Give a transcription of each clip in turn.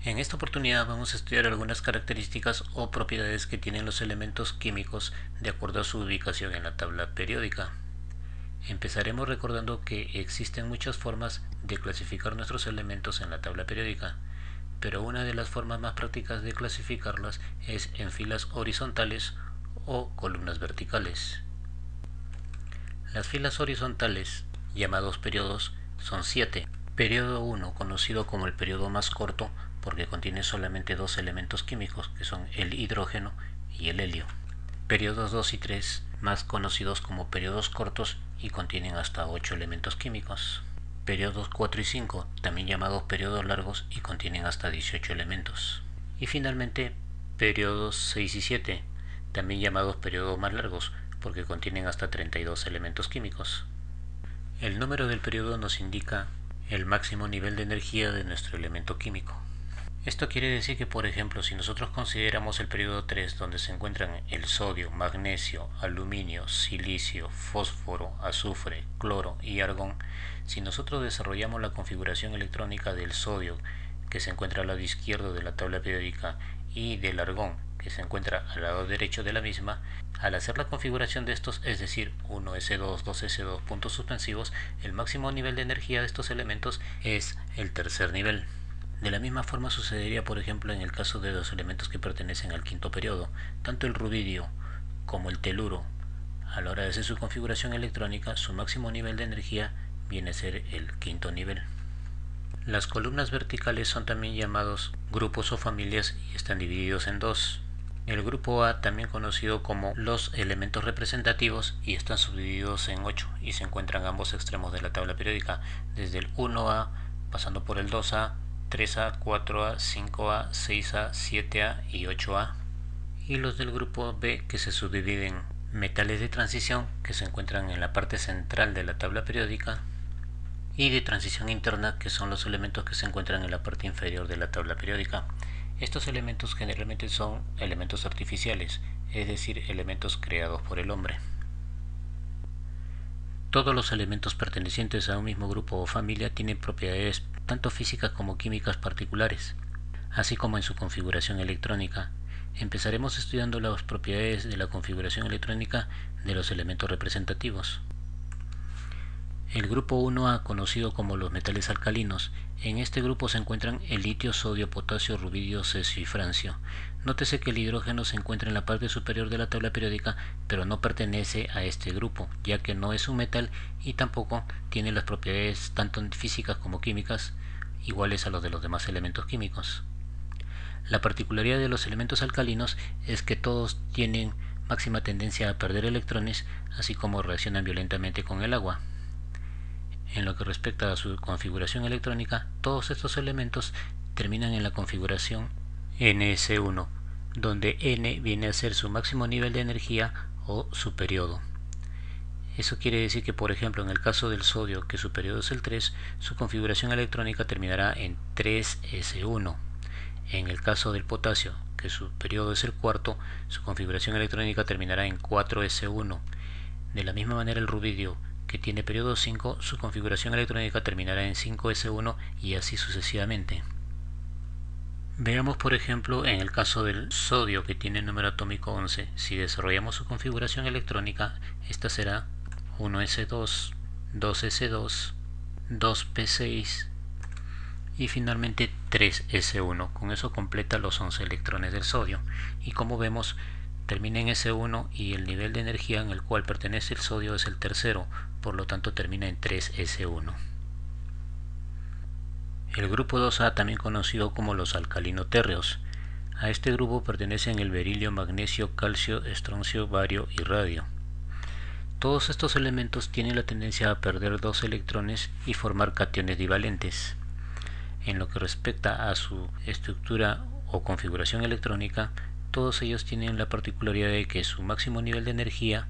En esta oportunidad vamos a estudiar algunas características o propiedades que tienen los elementos químicos de acuerdo a su ubicación en la tabla periódica. Empezaremos recordando que existen muchas formas de clasificar nuestros elementos en la tabla periódica, pero una de las formas más prácticas de clasificarlas es en filas horizontales o columnas verticales. Las filas horizontales, llamados periodos, son 7. Periodo 1, conocido como el periodo más corto porque contiene solamente dos elementos químicos, que son el hidrógeno y el helio. Periodos 2 y 3, más conocidos como periodos cortos y contienen hasta 8 elementos químicos. Periodos 4 y 5, también llamados periodos largos y contienen hasta 18 elementos. Y finalmente, periodos 6 y 7, también llamados periodos más largos porque contienen hasta 32 elementos químicos. El número del periodo nos indica el máximo nivel de energía de nuestro elemento químico. Esto quiere decir que, por ejemplo, si nosotros consideramos el periodo 3, donde se encuentran el sodio, magnesio, aluminio, silicio, fósforo, azufre, cloro y argón, si nosotros desarrollamos la configuración electrónica del sodio, que se encuentra al lado izquierdo de la tabla periódica, y del argón, que se encuentra al lado derecho de la misma, al hacer la configuración de estos, es decir, 1s2, 2s2, puntos suspensivos, el máximo nivel de energía de estos elementos es el tercer nivel. De la misma forma sucedería, por ejemplo, en el caso de los elementos que pertenecen al quinto periodo. Tanto el rubidio como el teluro, a la hora de hacer su configuración electrónica, su máximo nivel de energía viene a ser el quinto nivel. Las columnas verticales son también llamados grupos o familias y están divididos en dos. El grupo A, también conocido como los elementos representativos, y están subdivididos en 8 y se encuentran a ambos extremos de la tabla periódica, desde el 1A pasando por el 2A, 3A, 4A, 5A, 6A, 7A y 8A. Y los del grupo B, que se subdividen en metales de transición, que se encuentran en la parte central de la tabla periódica, y de transición interna, que son los elementos que se encuentran en la parte inferior de la tabla periódica. Estos elementos generalmente son elementos artificiales, es decir, elementos creados por el hombre. Todos los elementos pertenecientes a un mismo grupo o familia tienen propiedades tanto físicas como químicas particulares, así como en su configuración electrónica. Empezaremos estudiando las propiedades de la configuración electrónica de los elementos representativos. El grupo 1A, conocido como los metales alcalinos, en este grupo se encuentran el litio, sodio, potasio, rubidio, cesio y francio. Nótese que el hidrógeno se encuentra en la parte superior de la tabla periódica, pero no pertenece a este grupo, ya que no es un metal y tampoco tiene las propiedades tanto físicas como químicas iguales a los de los demás elementos químicos. La particularidad de los elementos alcalinos es que todos tienen máxima tendencia a perder electrones, así como reaccionan violentamente con el agua. En lo que respecta a su configuración electrónica, todos estos elementos terminan en la configuración NS1, donde N viene a ser su máximo nivel de energía o su periodo. Eso quiere decir que, por ejemplo, en el caso del sodio, que su periodo es el 3, su configuración electrónica terminará en 3S1. En el caso del potasio, que su periodo es el cuarto, su configuración electrónica terminará en 4S1. De la misma manera, el rubidio, que tiene periodo 5, su configuración electrónica terminará en 5S1 y así sucesivamente. Veamos, por ejemplo, en el caso del sodio, que tiene número atómico 11, si desarrollamos su configuración electrónica, esta será 1S2, 2S2, 2P6 y finalmente 3S1. Con eso completa los 11 electrones del sodio. Y como vemos, termina en S1 y el nivel de energía en el cual pertenece el sodio es el tercero, por lo tanto termina en 3S1. El grupo 2A, también conocido como los alcalinotérreos. A este grupo pertenecen el berilio, magnesio, calcio, estroncio, bario y radio. Todos estos elementos tienen la tendencia a perder dos electrones y formar cationes divalentes. En lo que respecta a su estructura o configuración electrónica, todos ellos tienen la particularidad de que su máximo nivel de energía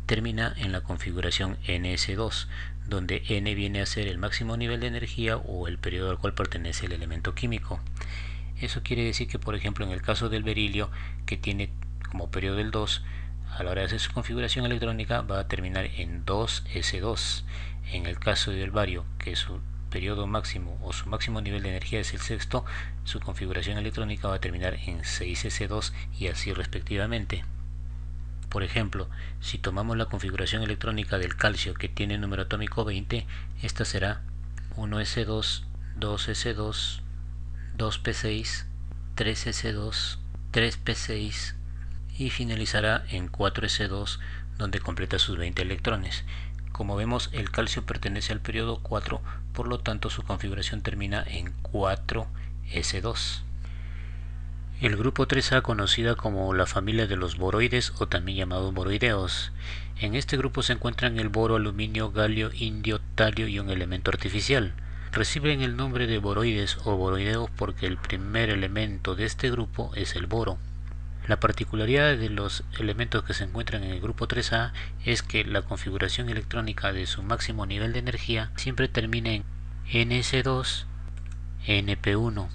termina en la configuración NS2, donde N viene a ser el máximo nivel de energía o el periodo al cual pertenece el elemento químico. Eso quiere decir que, por ejemplo, en el caso del berilio, que tiene como periodo el 2, a la hora de hacer su configuración electrónica va a terminar en 2S2. En el caso del bario, que su periodo máximo o su máximo nivel de energía es el sexto, su configuración electrónica va a terminar en 6s2 y así respectivamente. Por ejemplo, si tomamos la configuración electrónica del calcio que tiene número atómico 20, esta será 1s2, 2s2, 2p6, 3s2, 3p6 y finalizará en 4s2, donde completa sus 20 electrones. Como vemos, el calcio pertenece al periodo 4, por lo tanto su configuración termina en 4s2. El grupo 3A, conocida como la familia de los boroides o también llamados boroideos. En este grupo se encuentran el boro, aluminio, galio, indio, talio y un elemento artificial. Reciben el nombre de boroides o boroideos porque el primer elemento de este grupo es el boro. La particularidad de los elementos que se encuentran en el grupo 3A es que la configuración electrónica de su máximo nivel de energía siempre termina en ns2, np1.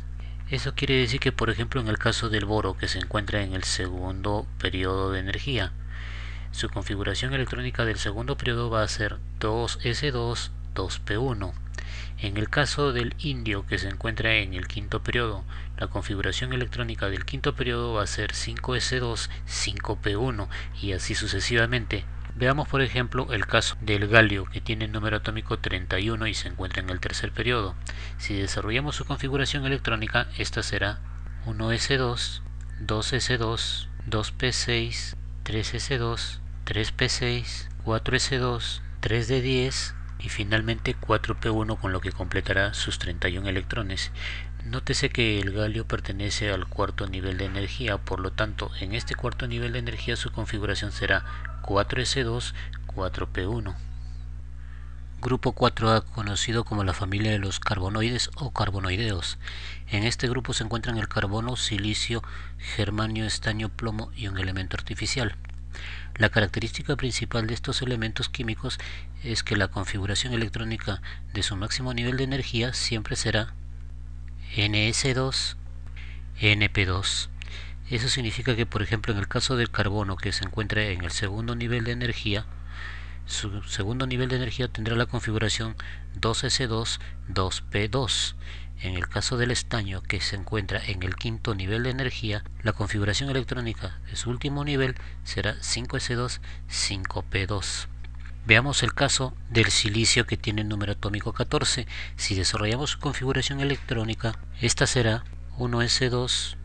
Eso quiere decir que, por ejemplo, en el caso del boro, que se encuentra en el segundo periodo de energía, su configuración electrónica del segundo periodo va a ser 2s2, 2p1. En el caso del indio, que se encuentra en el quinto periodo, la configuración electrónica del quinto periodo va a ser 5s2, 5p1 y así sucesivamente. Veamos por ejemplo el caso del galio, que tiene el número atómico 31 y se encuentra en el tercer periodo. Si desarrollamos su configuración electrónica, esta será 1s2, 2s2, 2p6, 3s2, 3p6, 4s2, 3d10 y finalmente 4p1, con lo que completará sus 31 electrones. Nótese que el galio pertenece al cuarto nivel de energía, por lo tanto en este cuarto nivel de energía su configuración será 4s2, 4p1. Grupo 4A, conocido como la familia de los carbonoides o carbonoideos. En este grupo se encuentran el carbono, silicio, germanio, estaño, plomo y un elemento artificial. La característica principal de estos elementos químicos es que la configuración electrónica de su máximo nivel de energía siempre será ns2, np2. Eso significa que, por ejemplo, en el caso del carbono, que se encuentra en el segundo nivel de energía, su segundo nivel de energía tendrá la configuración 2s2, 2p2. En el caso del estaño, que se encuentra en el quinto nivel de energía, la configuración electrónica de su último nivel será 5s2, 5p2. Veamos el caso del silicio, que tiene el número atómico 14. Si desarrollamos su configuración electrónica, esta será 1s2,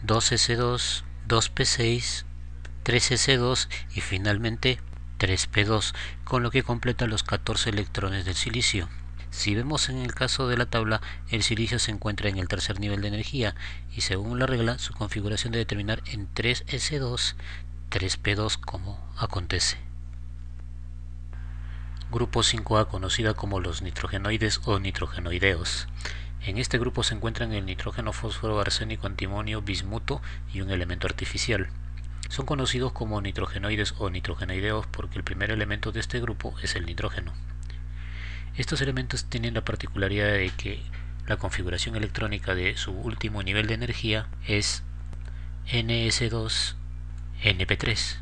2s2, 2p6, 3s2 y finalmente 3p2, con lo que completa los 14 electrones del silicio. Si vemos en el caso de la tabla, el silicio se encuentra en el tercer nivel de energía y según la regla su configuración debe terminar en 3s2, 3p2, como acontece. Grupo 5A, conocida como los nitrogenoides o nitrogenoideos. En este grupo se encuentran el nitrógeno, fósforo, arsénico, antimonio, bismuto y un elemento artificial. Son conocidos como nitrogenoides o nitrogenoideos porque el primer elemento de este grupo es el nitrógeno. Estos elementos tienen la particularidad de que la configuración electrónica de su último nivel de energía es ns2, np3.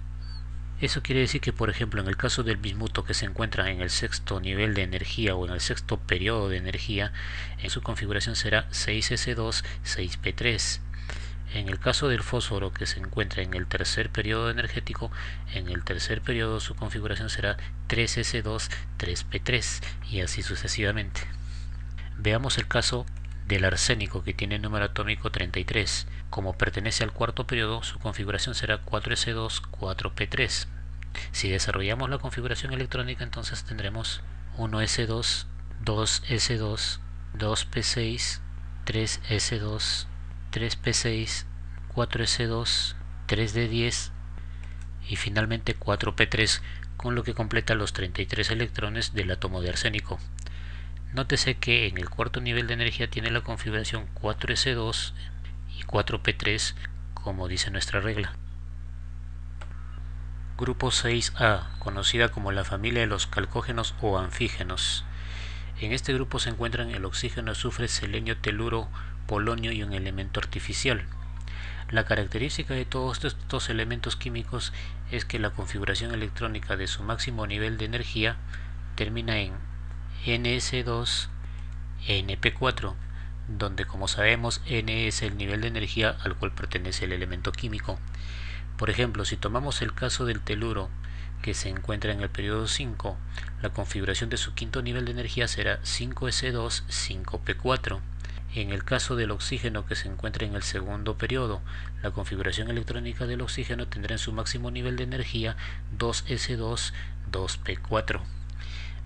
Eso quiere decir que, por ejemplo, en el caso del bismuto, que se encuentra en el sexto nivel de energía o en el sexto periodo de energía, en su configuración será 6s2, 6p3. En el caso del fósforo, que se encuentra en el tercer periodo energético, en el tercer periodo su configuración será 3s2, 3p3 y así sucesivamente. Veamos el caso del arsénico, que tiene el número atómico 33. Como pertenece al cuarto periodo, su configuración será 4s2, 4p3. Si desarrollamos la configuración electrónica, entonces tendremos 1s2, 2s2, 2p6, 3s2, 3p6, 4s2, 3d10 y finalmente 4p3, con lo que completa los 33 electrones del átomo de arsénico. Nótese que en el cuarto nivel de energía tiene la configuración 4s2 y 4p3, como dice nuestra regla. Grupo 6A, conocida como la familia de los calcógenos o anfígenos. En este grupo se encuentran el oxígeno, azufre, selenio, teluro, polonio y un elemento artificial. La característica de todos estos elementos químicos es que la configuración electrónica de su máximo nivel de energía termina en ns2, Np4, donde como sabemos N es el nivel de energía al cual pertenece el elemento químico. Por ejemplo, si tomamos el caso del teluro, que se encuentra en el periodo 5, la configuración de su quinto nivel de energía será 5s2 5p4. En el caso del oxígeno, que se encuentra en el segundo periodo, la configuración electrónica del oxígeno tendrá en su máximo nivel de energía 2s2 2p4.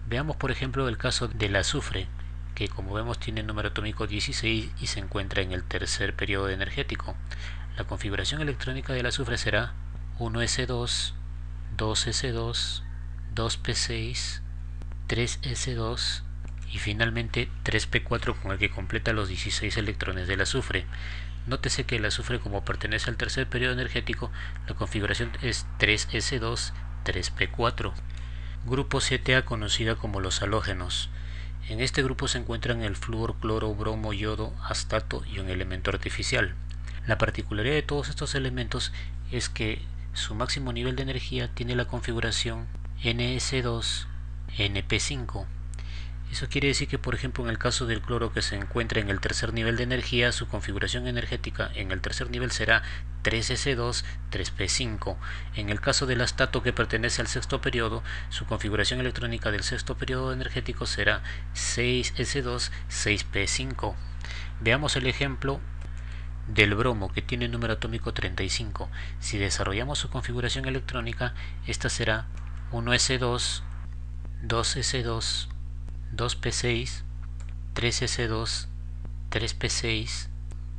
Veamos por ejemplo el caso del azufre, que como vemos tiene el número atómico 16 y se encuentra en el tercer periodo energético. La configuración electrónica del azufre será 1s2 2s2 2p6 3s2 y finalmente 3p4, con el que completa los 16 electrones del azufre. Nótese que el azufre, como pertenece al tercer periodo energético, la configuración es 3s2 3p4. Grupo 7A, conocida como los halógenos. En este grupo se encuentran el flúor, cloro, bromo, yodo, astato y un elemento artificial. La particularidad de todos estos elementos es que su máximo nivel de energía tiene la configuración Ns2 Np5. Eso quiere decir que, por ejemplo, en el caso del cloro, que se encuentra en el tercer nivel de energía, su configuración energética en el tercer nivel será 3s2 3p5. En el caso del astato, que pertenece al sexto periodo, su configuración electrónica del sexto periodo energético será 6s2 6p5. Veamos el ejemplo del bromo, que tiene número atómico 35. Si desarrollamos su configuración electrónica, esta será 1s2 2s2 2p6 3s2 3p6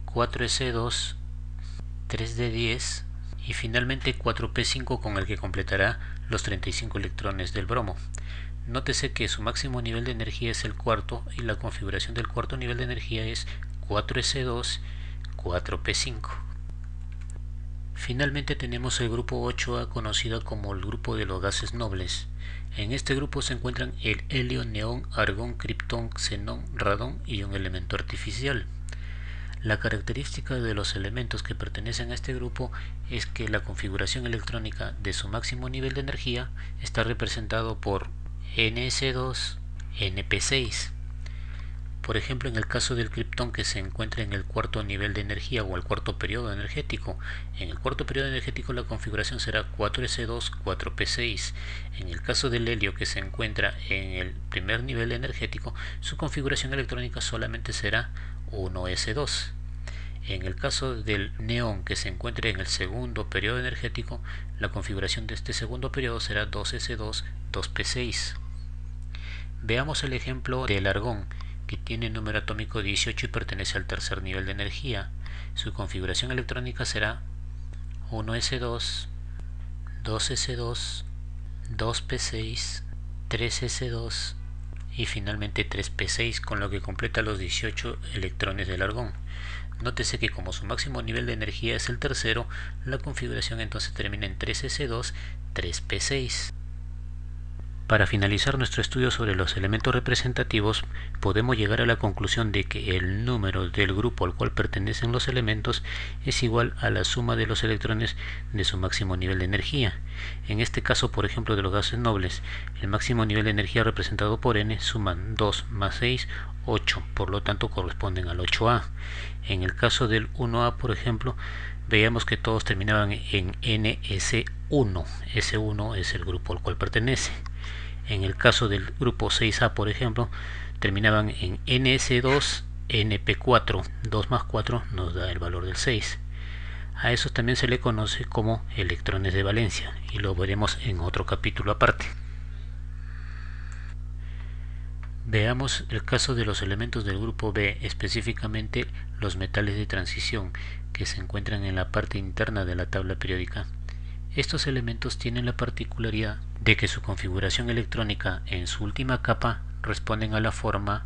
4s2 3d10 y finalmente 4p5, con el que completará los 35 electrones del bromo. Nótese que su máximo nivel de energía es el cuarto y la configuración del cuarto nivel de energía es 4s2 4p5. Finalmente tenemos el grupo 8A, conocido como el grupo de los gases nobles. En este grupo se encuentran el helio, neón, argón, criptón, xenón, radón y un elemento artificial. La característica de los elementos que pertenecen a este grupo es que la configuración electrónica de su máximo nivel de energía está representado por Ns2 Np6. Por ejemplo, en el caso del criptón, que se encuentra en el cuarto nivel de energía o el cuarto periodo energético, en el cuarto periodo energético la configuración será 4s2 4p6. En el caso del helio, que se encuentra en el primer nivel energético, su configuración electrónica solamente será 1s2. En el caso del neón, que se encuentra en el segundo periodo energético, la configuración de este segundo periodo será 2s2 2p6. Veamos el ejemplo del argón, que tiene número atómico 18 y pertenece al tercer nivel de energía. Su configuración electrónica será 1s2 2s2 2p6 3s2 y finalmente 3p6, con lo que completa los 18 electrones del argón. Nótese que como su máximo nivel de energía es el tercero, la configuración entonces termina en 3s2 3p6. Para finalizar nuestro estudio sobre los elementos representativos, podemos llegar a la conclusión de que el número del grupo al cual pertenecen los elementos es igual a la suma de los electrones de su máximo nivel de energía. En este caso, por ejemplo, de los gases nobles, el máximo nivel de energía representado por N suman 2 más 6, 8, por lo tanto corresponden al 8A. En el caso del 1A, por ejemplo, veíamos que todos terminaban en NS1. S1 es el grupo al cual pertenece. En el caso del grupo 6A, por ejemplo, terminaban en NS2 NP4. 2 más 4 nos da el valor del 6. A eso también se le conoce como electrones de valencia, y lo veremos en otro capítulo aparte. Veamos el caso de los elementos del grupo B, específicamente los metales de transición, que se encuentran en la parte interna de la tabla periódica. Estos elementos tienen la particularidad de que su configuración electrónica en su última capa responden a la forma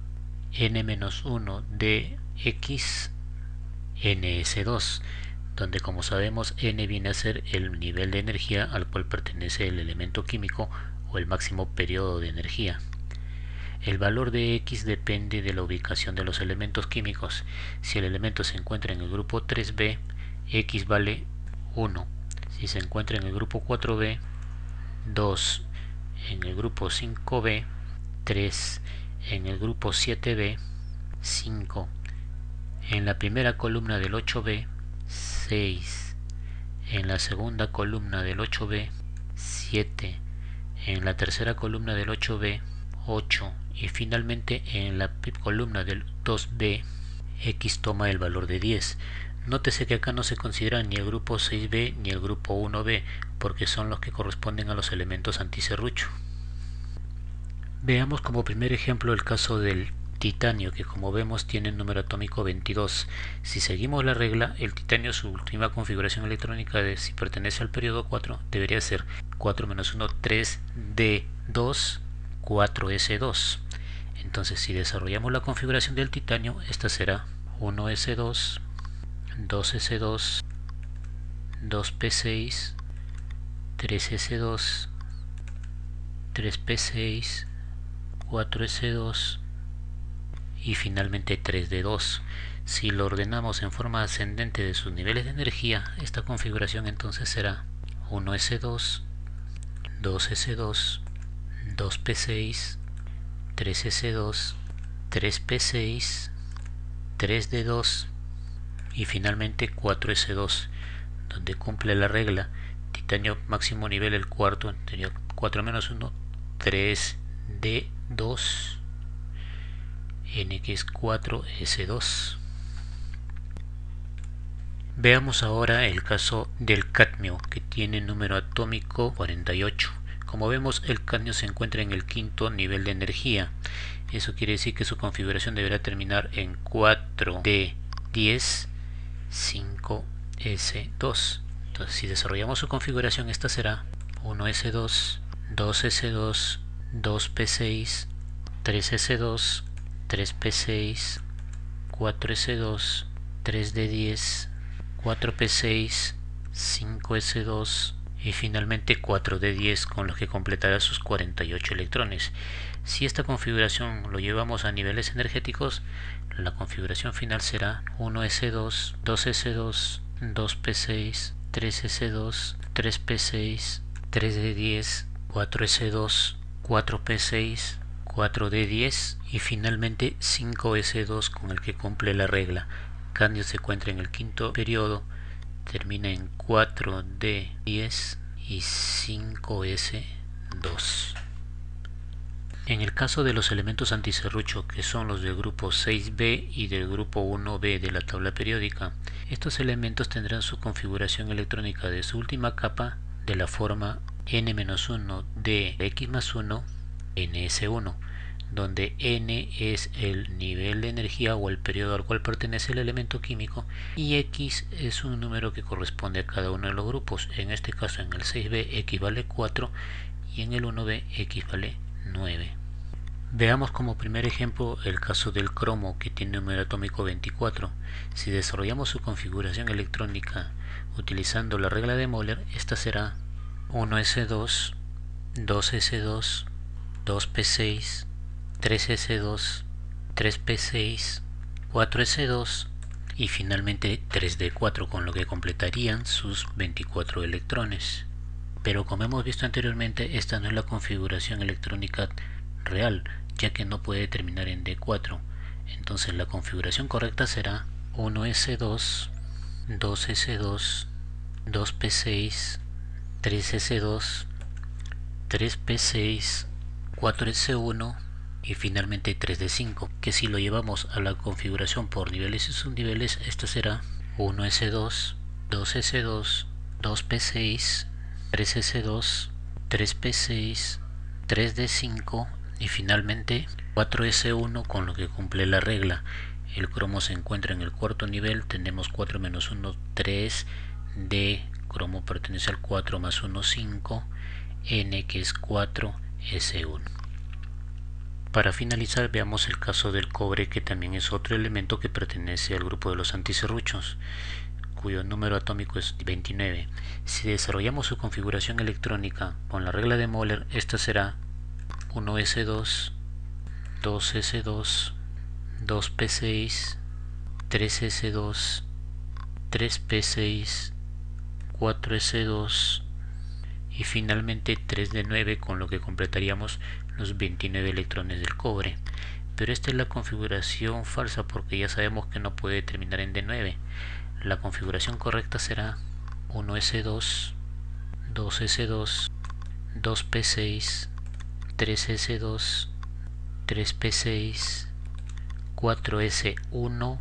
N-1 de XNS2, donde, como sabemos, N viene a ser el nivel de energía al cual pertenece el elemento químico o el máximo periodo de energía. El valor de X depende de la ubicación de los elementos químicos. Si el elemento se encuentra en el grupo 3B, X vale 1. Si se encuentra en el grupo 4B, 2. En el grupo 5B, 3. En el grupo 7B, 5. En la primera columna del 8b, 6. En la segunda columna del 8b, 7. En la tercera columna del 8b, 8. Y finalmente en la columna del 2b, X toma el valor de 10. Nótese que acá no se considera ni el grupo 6b ni el grupo 1b, porque son los que corresponden a los elementos antiserrucho. Veamos como primer ejemplo el caso del titanio, que como vemos tiene el número atómico 22. Si seguimos la regla, el titanio, su última configuración electrónica de si pertenece al periodo 4, debería ser 4 menos 1, 3d2, 4s2. Entonces, si desarrollamos la configuración del titanio, esta será 1s2, 2s2, 2p6, 3s2, 3p6, 4s2 y finalmente 3d2. Si lo ordenamos en forma ascendente de sus niveles de energía, esta configuración entonces será 1s2, 2s2, 2p6, 3s2, 3p6, 3d2 y finalmente 4s2, donde cumple la regla titanio máximo nivel el cuarto, sería 4 menos 1, 3d2, n que es 4s2. Veamos ahora el caso del cadmio, que tiene número atómico 48. Como vemos, el cadmio se encuentra en el quinto nivel de energía. Eso quiere decir que su configuración deberá terminar en 4d10, 5s2. Entonces, si desarrollamos su configuración, esta será 1s2, 2s2, 2p6, 3s2, 3p6, 4s2, 3d10, 4p6, 5s2 y finalmente 4d10, con los que completará sus 48 electrones. Si esta configuración lo llevamos a niveles energéticos, la configuración final será 1s2, 2s2, 2p6, 3s2, 3p6, 3d10, 4s2, 4p6, 4d10 y finalmente 5s2, con el que cumple la regla. Cadmio se encuentra en el quinto periodo, termina en 4d10 y 5s2. En el caso de los elementos antiserrucho, que son los del grupo 6b y del grupo 1b de la tabla periódica, estos elementos tendrán su configuración electrónica de su última capa de la forma n-1 de x más 1 ns1, donde n es el nivel de energía o el periodo al cual pertenece el elemento químico y x es un número que corresponde a cada uno de los grupos. En este caso, en el 6b x vale 4 y en el 1b x vale 9. Veamos como primer ejemplo el caso del cromo, que tiene un número atómico 24. Si desarrollamos su configuración electrónica utilizando la regla de Moller, esta será 1s2, 2s2, 2p6, 3s2, 3p6, 4s2 y finalmente 3d4, con lo que completarían sus 24 electrones. Pero como hemos visto anteriormente, esta no es la configuración electrónica real, ya que no puede terminar en d4. Entonces la configuración correcta será 1s2, 2s2, 2p6, 3s2, 3p6, 4s1 y finalmente 3d5, que si lo llevamos a la configuración por niveles y subniveles, esto será 1s2, 2s2, 2p6, 3s2, 3p6, 3d5 y finalmente 4s1, con lo que cumple la regla. El cromo se encuentra en el cuarto nivel, tenemos 4 menos 1, 3, d, cromo pertenece al 4 más 1, 5, n que es 4, s1. Para finalizar, veamos el caso del cobre, que también es otro elemento que pertenece al grupo de los antiserruchos, cuyo número atómico es 29. Si desarrollamos su configuración electrónica con la regla de Moller, esta será 1s2, 2s2, 2p6, 3s2, 3p6, 4s2 y finalmente 3d9, con lo que completaríamos los 29 electrones del cobre. pero esta es la configuración falsa porque ya sabemos que no puede terminar en D9. La configuración correcta será 1S2, 2S2, 2P6, 3S2, 3P6, 4S1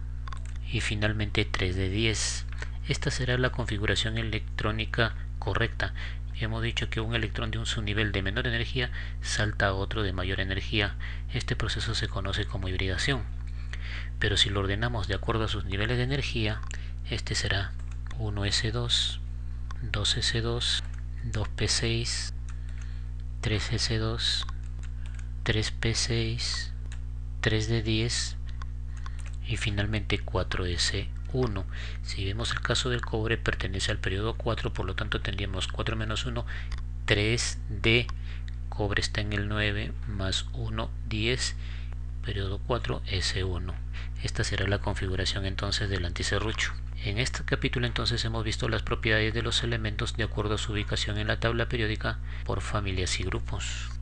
y finalmente 3D10. Esta será la configuración electrónica correcta. Hemos dicho que un electrón de un subnivel de menor energía salta a otro de mayor energía. Este proceso se conoce como hibridación. Pero si lo ordenamos de acuerdo a sus niveles de energía, este será 1S2, 2S2, 2P6, 3S2, 3P6, 3D10 y finalmente 4S1. Si vemos el caso del cobre, pertenece al periodo 4, por lo tanto tendríamos 4 menos 1, 3D, cobre está en el 9, más 1, 10, periodo 4, S1. Esta será la configuración entonces del antiserrucho. En este capítulo entonces hemos visto las propiedades de los elementos de acuerdo a su ubicación en la tabla periódica por familias y grupos.